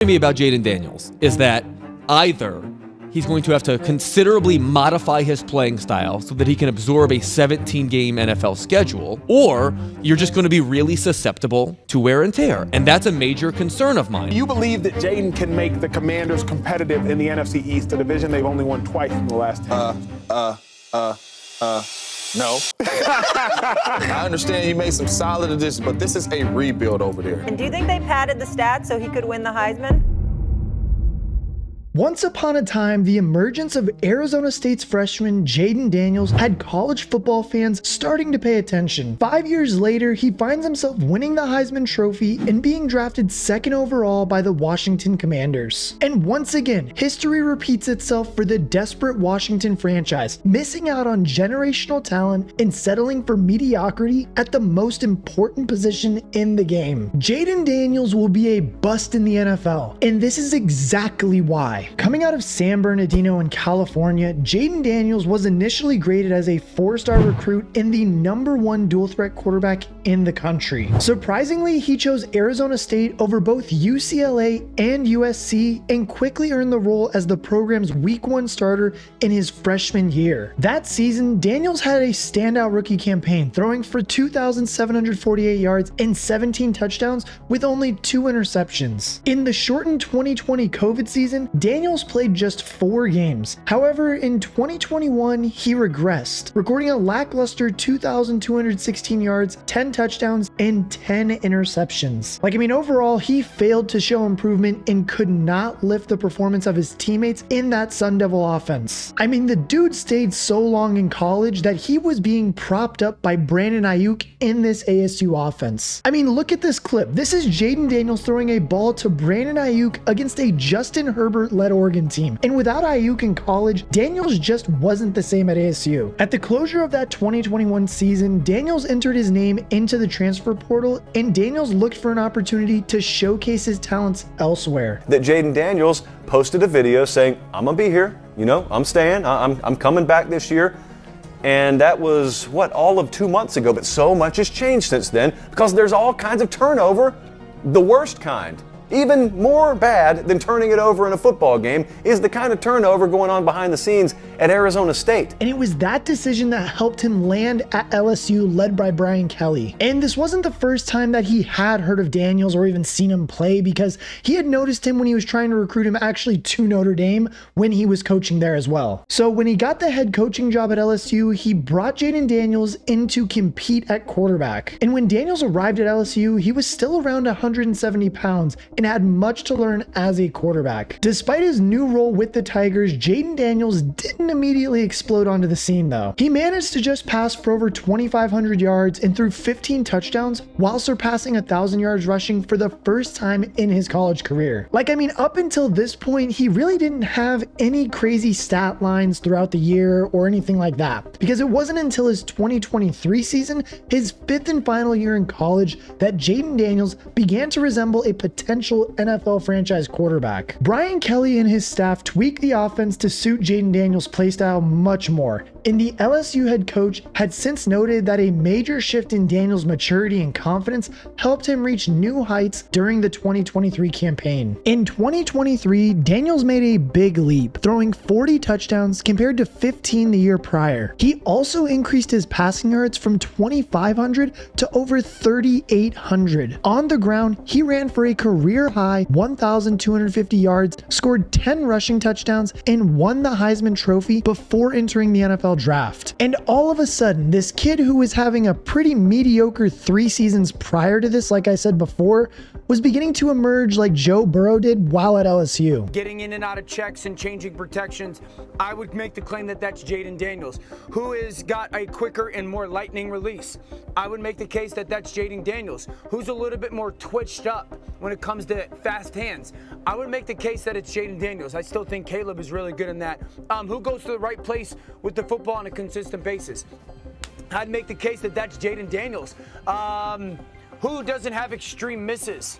to me about Jayden Daniels is that either he's going to have to considerably modify his playing style so that he can absorb a 17-game NFL schedule, or you're just going to be really susceptible to wear and tear. And that's a major concern of mine. Do you believe that Jayden can make the Commanders competitive in the NFC East, the division they've only won twice in the last 10 years? No. I understand you made some solid additions, but this is a rebuild over there. And do you think they padded the stats so he could win the Heisman? Once upon a time, the emergence of Arizona State's freshman Jayden Daniels had college football fans starting to pay attention. 5 years later, he finds himself winning the Heisman Trophy and being drafted second overall by the Washington Commanders. And once again, history repeats itself for the desperate Washington franchise, missing out on generational talent and settling for mediocrity at the most important position in the game. Jayden Daniels will be a bust in the NFL, and this is exactly why. Coming out of San Bernardino in California, Jayden Daniels was initially graded as a 4-star recruit and the #1 dual-threat quarterback in the country. Surprisingly, he chose Arizona State over both UCLA and USC and quickly earned the role as the program's Week 1 starter in his freshman year. That season, Daniels had a standout rookie campaign, throwing for 2,748 yards and 17 touchdowns with only 2 interceptions. In the shortened 2020 COVID season, Daniels played just 4 games. However, in 2021, he regressed, recording a lackluster 2,216 yards, 10 touchdowns, and 10 interceptions. Overall, he failed to show improvement and could not lift the performance of his teammates in that Sun Devil offense. The dude stayed so long in college that he was being propped up by Brandon Ayuk in this ASU offense. Look at this clip. This is Jayden Daniels throwing a ball to Brandon Ayuk against a Justin Herbert-led Oregon team. And without Ayuk in college, Daniels just wasn't the same at ASU. At the closure of that 2021 season, Daniels entered his name into the transfer portal, and Daniels looked for an opportunity to showcase his talents elsewhere. That Jayden Daniels posted a video saying, I'm gonna be here, I'm staying, I'm coming back this year. And that was, all of 2 months ago, but so much has changed since then because there's all kinds of turnover, the worst kind. Even more bad than turning it over in a football game is the kind of turnover going on behind the scenes at Arizona State. And it was that decision that helped him land at LSU, led by Brian Kelly. And this wasn't the first time that he had heard of Daniels or even seen him play, because he had noticed him when he was trying to recruit him actually to Notre Dame when he was coaching there as well. So when he got the head coaching job at LSU, he brought Jayden Daniels in to compete at quarterback. And when Daniels arrived at LSU, he was still around 170 pounds and had much to learn as a quarterback. Despite his new role with the Tigers, Jayden Daniels didn't immediately explode onto the scene though. He managed to just pass for over 2,500 yards and threw 15 touchdowns while surpassing 1,000 yards rushing for the first time in his college career. Up until this point, he really didn't have any crazy stat lines throughout the year or anything like that, because it wasn't until his 2023 season, his 5th and final year in college, that Jayden Daniels began to resemble a potential NFL franchise quarterback. Brian Kelly and his staff tweaked the offense to suit Jayden Daniels' playstyle much more, and the LSU head coach had since noted that a major shift in Daniels' maturity and confidence helped him reach new heights during the 2023 campaign. In 2023, Daniels made a big leap, throwing 40 touchdowns compared to 15 the year prior. He also increased his passing yards from 2,500 to over 3,800. On the ground, he ran for a career high 1,250 yards, scored 10 rushing touchdowns, and won the Heisman Trophy before entering the NFL draft. And all of a sudden, this kid who was having a pretty mediocre 3 seasons prior to this, like I said before, was beginning to emerge like Joe Burrow did while at LSU. Getting in and out of checks and changing protections, I would make the claim that that's Jayden Daniels, who has got a quicker and more lightning release. I would make the case that that's Jayden Daniels, who's a little bit more twitched up when it comes to fast hands. I would make the case that it's Jayden Daniels. I still think Caleb is really good in that. Who goes to the right place with the football on a consistent basis? I'd make the case that that's Jayden Daniels. Who doesn't have extreme misses?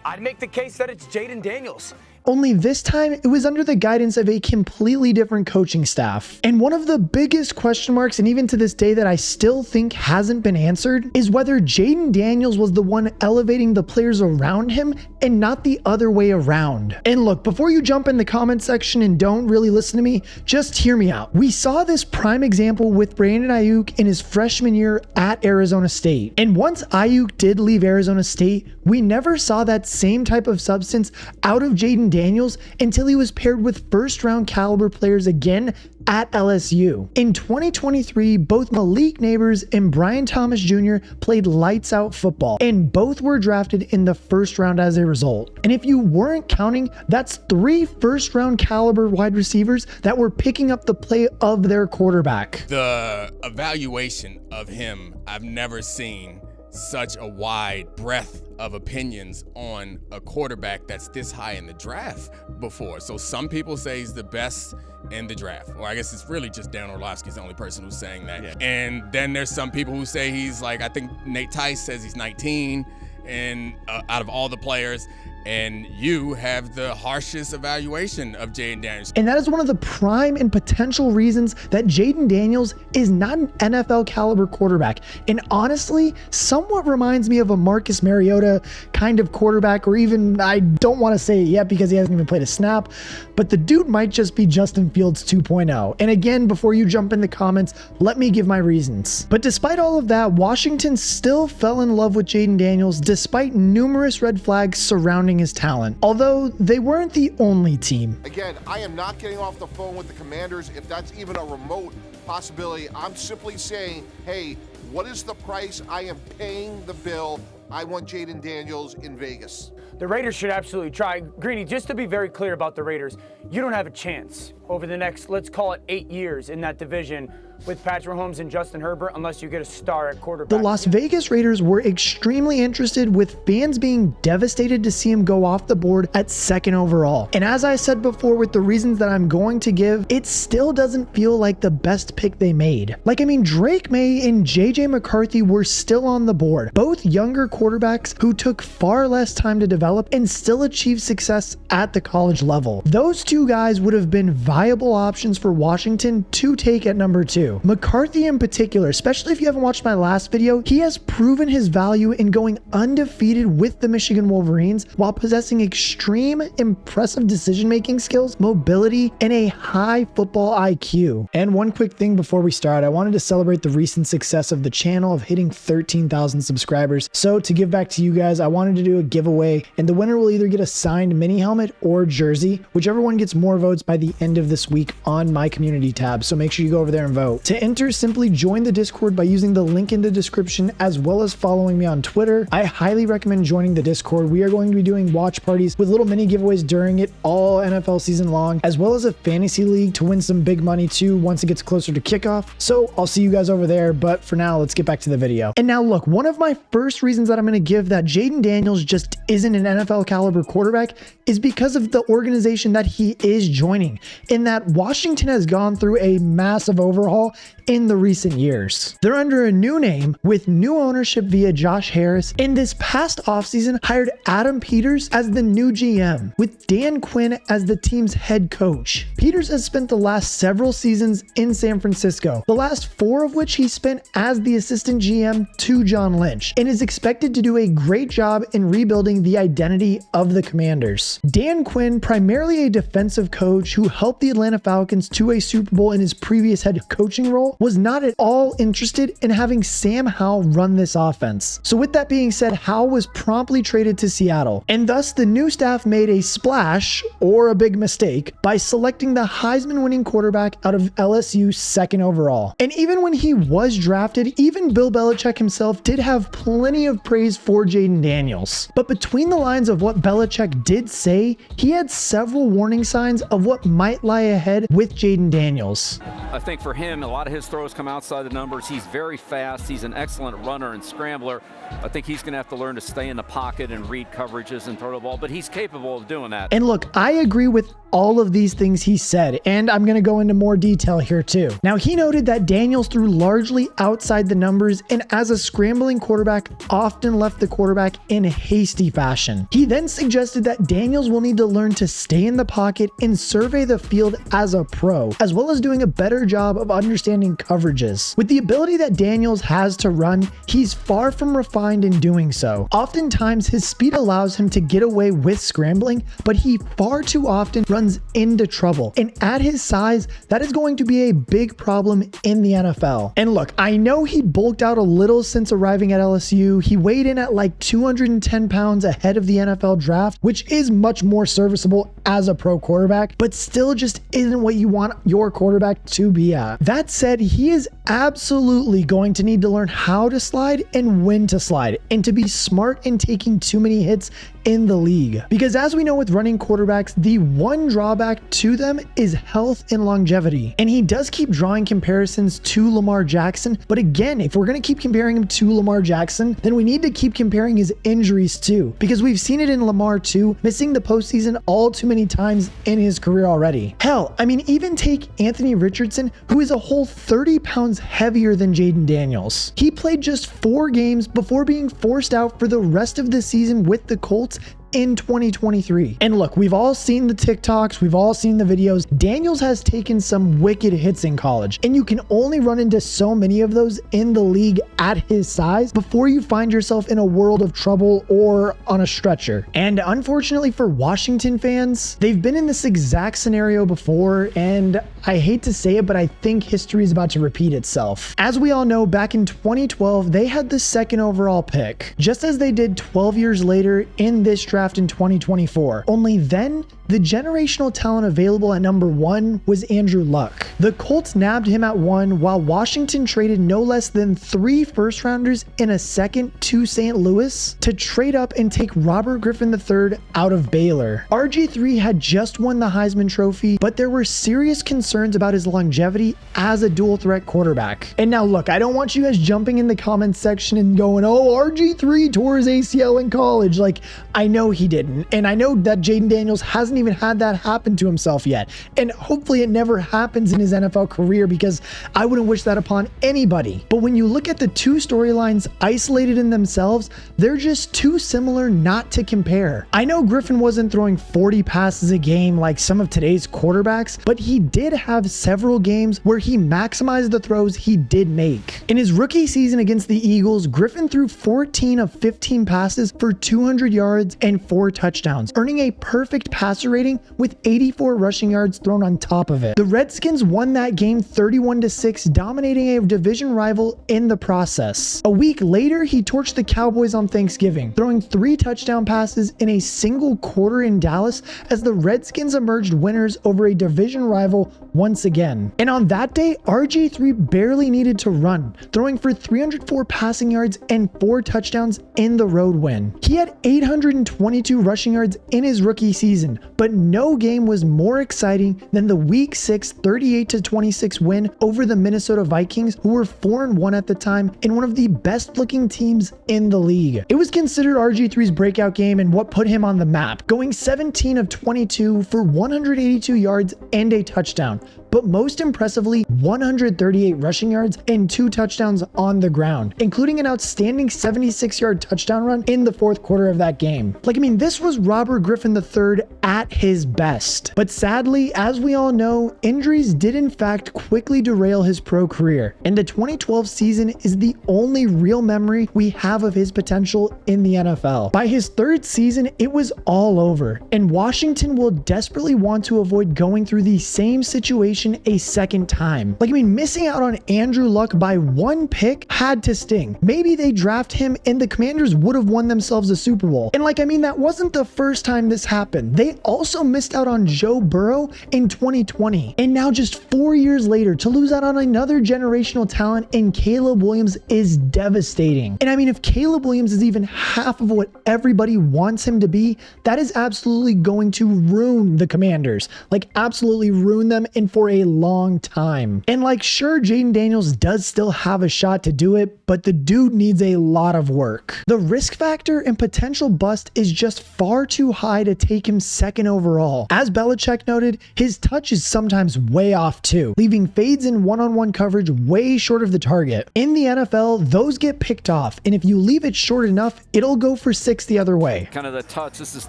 I'd make the case that it's Jayden Daniels. only this time it was under the guidance of a completely different coaching staff. And one of the biggest question marks, and even to this day that I still think hasn't been answered, is whether Jayden Daniels was the one elevating the players around him and not the other way around. And look, before you jump in the comment section and don't really listen to me, just hear me out. We saw this prime example with Brandon Ayuk in his freshman year at Arizona State. And once Ayuk did leave Arizona State, we never saw that same type of substance out of Jayden Daniels until he was paired with first-round caliber players again at LSU. In 2023, both Malik Neighbors and Brian Thomas Jr. played lights out football, and both were drafted in the first round as a result. And if you weren't counting, that's 3 first-round caliber wide receivers that were picking up the play of their quarterback. The evaluation of him, I've never seen such a wide breadth of opinions on a quarterback that's this high in the draft before. So some people say he's the best in the draft. Or I guess it's really just Dan Orlovsky's the only person who's saying that. Yeah. And then there's some people who say he's like, I think Nate Tice says he's 19 and out of all the players. And you have the harshest evaluation of Jayden Daniels. And that is one of the prime and potential reasons that Jayden Daniels is not an NFL caliber quarterback. And honestly, somewhat reminds me of a Marcus Mariota kind of quarterback, or even, I don't want to say it yet because he hasn't even played a snap, but the dude might just be Justin Fields 2.0. And again, before you jump in the comments, let me give my reasons. But despite all of that, Washington still fell in love with Jayden Daniels despite numerous red flags surrounding his talent, although they weren't the only team. Again, I am not getting off the phone with the Commanders if that's even a remote possibility. I'm simply saying, hey, what is the price? I am paying the bill. I want Jayden Daniels in Vegas. The Raiders should absolutely try. Greeny, just to be very clear about the Raiders, you don't have a chance over the next, let's call it 8 years in that division with Patrick Mahomes and Justin Herbert unless you get a star at quarterback. The Las Vegas Raiders were extremely interested, with fans being devastated to see him go off the board at 2nd overall. And as I said before, with the reasons that I'm going to give, it still doesn't feel like the best pick they made. Like, I mean, Drake May and JJ McCarthy were still on the board, both younger quarterbacks who took far less time to develop and still achieve success at the college level. Those two guys would have been viable options for Washington to take at number 2. McCarthy in particular, especially if you haven't watched my last video, he has proven his value in going undefeated with the Michigan Wolverines while possessing extreme impressive decision-making skills, mobility, and a high football IQ. And one quick thing before we start, I wanted to celebrate the recent success of the channel of hitting 13,000 subscribers. So to give back to you guys, I wanted to do a giveaway, and the winner will either get a signed mini helmet or jersey, whichever one gets more votes by the end of this week on my community tab. So make sure you go over there and vote. To enter, simply join the Discord by using the link in the description, as well as following me on Twitter. I highly recommend joining the Discord. We are going to be doing watch parties with little mini giveaways during it all NFL season long, as well as a fantasy league to win some big money too once it gets closer to kickoff. So I'll see you guys over there, but for now, let's get back to the video. And now look, one of my first reasons that I'm going to give that Jayden Daniels just isn't an NFL caliber quarterback is because of the organization that he is joining, in that Washington has gone through a massive overhaul in the recent years. They're under a new name with new ownership via Josh Harris, and this past offseason hired Adam Peters as the new GM, with Dan Quinn as the team's head coach. Peters has spent the last several seasons in San Francisco, the last 4 of which he spent as the assistant GM to John Lynch, and is expected to do a great job in rebuilding the identity of the Commanders. Dan Quinn, primarily a defensive coach who helped the Atlanta Falcons to a Super Bowl in his previous head coaching role, was not at all interested in having Sam Howell run this offense. So with that being said, Howell was promptly traded to Seattle, and thus the new staff made a splash, or a big mistake, by selecting the Heisman winning quarterback out of LSU 2nd overall. And even when he was drafted, even Bill Belichick himself did have plenty of praise for Jayden Daniels. But between the lines of what Belichick did say, he had several warning signs of what might lie ahead with Jayden Daniels. I think for him, a lot of his throws come outside the numbers. He's very fast. He's an excellent runner and scrambler. I think he's going to have to learn to stay in the pocket and read coverages and throw the ball, but he's capable of doing that. And look, I agree with all of these things he said, and I'm going to go into more detail here too. Now, he noted that Daniels threw largely outside the numbers and as a scrambling quarterback often left the quarterback in hasty fashion. He then suggested that Daniels will need to learn to stay in the pocket and survey the field as a pro, as well as doing a better job of understanding coverages. With the ability that Daniels has to run, he's far from refined in doing so. Oftentimes, his speed allows him to get away with scrambling, but he far too often runs into trouble. And at his size, that is going to be a big problem in the NFL. And look, I know he bulked out a little since arriving at LSU. He weighed in at like 210 pounds ahead of the NFL draft, which is much more serviceable as a pro quarterback, but still just isn't what you want your quarterback to be at. That said, he is absolutely going to need to learn how to slide and when to slide, and to be smart in taking too many hits in the league. Because as we know with running quarterbacks, the one drawback to them is health and longevity. And he does keep drawing comparisons to Lamar Jackson, but again, if we're going to keep comparing him to Lamar Jackson, then we need to keep comparing his injuries too, because we've seen it in Lamar too, missing the postseason all too many times in his career already. Hell, I mean, even take Anthony Richardson, who is a whole 30 pounds heavier than Jayden Daniels. He played just 4 games before being forced out for the rest of the season with the Colts in 2023. And look, we've all seen the TikToks, we've all seen the videos. Daniels has taken some wicked hits in college, and you can only run into so many of those in the league at his size before you find yourself in a world of trouble or on a stretcher. And unfortunately for Washington fans, they've been in this exact scenario before, and I hate to say it, but I think history is about to repeat itself. As we all know, back in 2012, they had the 2nd overall pick, just as they did 12 years later in this draft in 2024. Only then, the generational talent available at number 1 was Andrew Luck. The Colts nabbed him at 1, while Washington traded no less than 3 first-rounders and a 2nd to St. Louis to trade up and take Robert Griffin III out of Baylor. RG3 had just won the Heisman Trophy, but there were serious concerns about his longevity as a dual-threat quarterback. And now look, I don't want you guys jumping in the comments section and going, oh, RG3 tore his ACL in college. Like, I know he didn't, and I know that Jayden Daniels hasn't even had that happen to himself yet, and hopefully it never happens in his NFL career, because I wouldn't wish that upon anybody. But when you look at the two storylines isolated in themselves, they're just too similar not to compare. I know Griffin wasn't throwing 40 passes a game like some of today's quarterbacks, but he did have several games where he maximized the throws he did make. In his rookie season against the Eagles, Griffin threw 14 of 15 passes for 200 yards and 4 touchdowns, earning a perfect passer rating with 84 rushing yards thrown on top of it. The Redskins won that game 31-6, dominating a division rival in the process. A week later, he torched the Cowboys on Thanksgiving, throwing 3 touchdown passes in a single quarter in Dallas as the Redskins emerged winners over a division rival once again. And on that day, RG3 barely needed to run, throwing for 304 passing yards and 4 touchdowns in the road win. He had 822 rushing yards in his rookie season, but no game was more exciting than the Week 6 38-26 win over the Minnesota Vikings, who were 4-1 at the time and one of the best looking teams in the league. It was considered RG3's breakout game and what put him on the map, going 17 of 22 for 182 yards and a touchdown, but most impressively 138 rushing yards and 2 touchdowns on the ground, including an outstanding 76-yard touchdown run in the 4th quarter of that game. Like, I mean, this was Robert Griffin III at his best. But sadly, as we all know, injuries did in fact quickly derail his pro career, and the 2012 season is the only real memory we have of his potential in the NFL. By his 3rd season, it was all over, and Washington will desperately want to avoid going through the same situation a second time. Like, I mean, missing out on Andrew Luck by 1 pick had to sting. Maybe they draft him and the Commanders would have won themselves a Super Bowl. And like, I mean, that wasn't the first time this happened. They also missed out on Joe Burrow in 2020. And now just 4 years later, to lose out on another generational talent in Caleb Williams is devastating. And I mean, if Caleb Williams is even half of what everybody wants him to be, that is absolutely going to ruin the Commanders. Like, absolutely ruin them, and for a long time. team. And like, sure, Jayden Daniels does still have a shot to do it, but the dude needs a lot of work. The risk factor and potential bust is just far too high to take him second overall. As Belichick noted, his touch is sometimes way off too, leaving fades in one-on-one coverage way short of the target. In the NFL, those get picked off, and if you leave it short enough, it'll go for 6 the other way. Kind of the touch, this is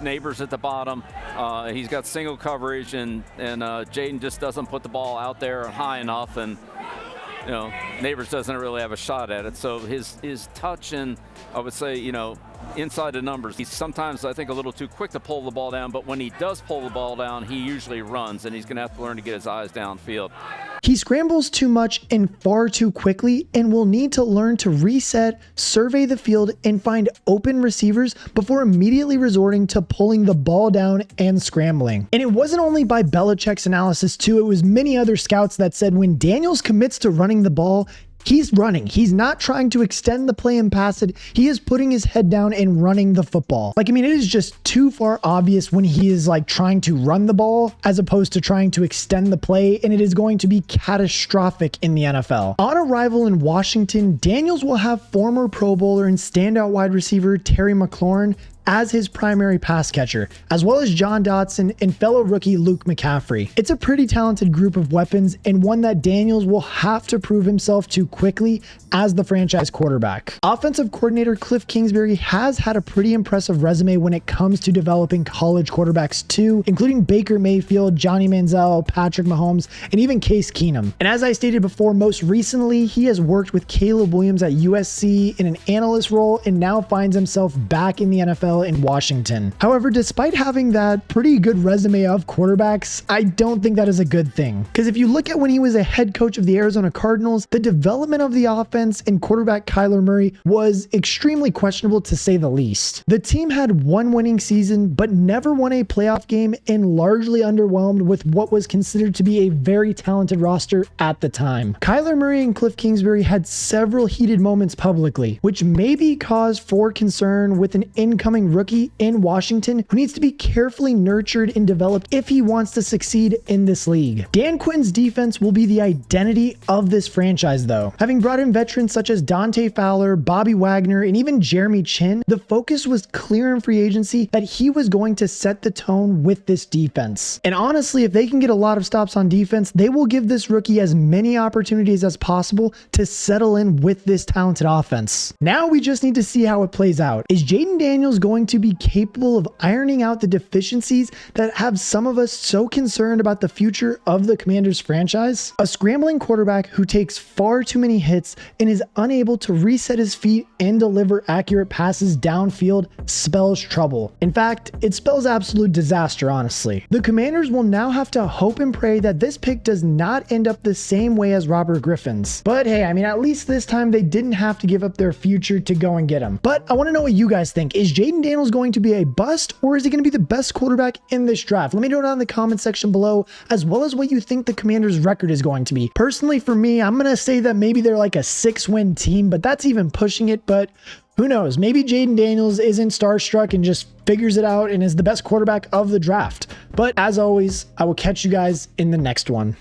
Neighbors at the bottom. He's got single coverage, and Jayden just doesn't put the ball out there high enough, and you know, Neighbors doesn't really have a shot at it. So his touch, and I would say, you know, inside the numbers, he's sometimes, I think, a little too quick to pull the ball down, but when he does pull the ball down, he usually runs, and he's going to have to learn to get his eyes downfield. He scrambles too much and far too quickly, and will need to learn to reset, survey the field, and find open receivers before immediately resorting to pulling the ball down and scrambling. And it wasn't only by Belichick's analysis too, it was many other scouts that said when Daniels commits to running the ball, he's running. He's not trying to extend the play and pass it. He is putting his head down and running the football. Like, I mean, it is just too far obvious when he is like trying to run the ball as opposed to trying to extend the play, and it is going to be catastrophic in the NFL. On arrival in Washington, Daniels will have former Pro Bowler and standout wide receiver Terry McLaurin as his primary pass catcher, as well as John Dotson and fellow rookie Luke McCaffrey. It's a pretty talented group of weapons, and one that Daniels will have to prove himself to quickly as the franchise quarterback. Offensive coordinator Cliff Kingsbury has had a pretty impressive resume when it comes to developing college quarterbacks too, including Baker Mayfield, Johnny Manziel, Patrick Mahomes, and even Case Keenum. And as I stated before, most recently, he has worked with Caleb Williams at USC in an analyst role and now finds himself back in the NFL in Washington. However, despite having that pretty good resume of quarterbacks, I don't think that is a good thing. Because if you look at when he was a head coach of the Arizona Cardinals, the development of the offense and quarterback Kyler Murray was extremely questionable to say the least. The team had one winning season, but never won a playoff game and largely underwhelmed with what was considered to be a very talented roster at the time. Kyler Murray and Cliff Kingsbury had several heated moments publicly, which may be cause for concern with an incoming rookie in Washington who needs to be carefully nurtured and developed if he wants to succeed in this league. Dan Quinn's defense will be the identity of this franchise though. Having brought in veterans such as Dante Fowler, Bobby Wagner, and even Jeremy Chin, the focus was clear in free agency that he was going to set the tone with this defense. And honestly, if they can get a lot of stops on defense, they will give this rookie as many opportunities as possible to settle in with this talented offense. Now we just need to see how it plays out. Is Jayden Daniels going to be capable of ironing out the deficiencies that have some of us so concerned about the future of the Commanders franchise? A scrambling quarterback who takes far too many hits and is unable to reset his feet and deliver accurate passes downfield spells trouble. In fact, it spells absolute disaster, honestly. The Commanders will now have to hope and pray that this pick does not end up the same way as Robert Griffin's. But hey, I mean, at least this time they didn't have to give up their future to go and get him. But I want to know what you guys think. Is Jayden Daniels going to be a bust, or is he going to be the best quarterback in this draft? Let me know down in the comment section below, as well as what you think the Commanders' record is going to be. Personally, for me, I'm going to say that maybe they're like a 6-win team, but that's even pushing it. But who knows? Maybe Jayden Daniels isn't starstruck and just figures it out and is the best quarterback of the draft. But as always, I will catch you guys in the next one.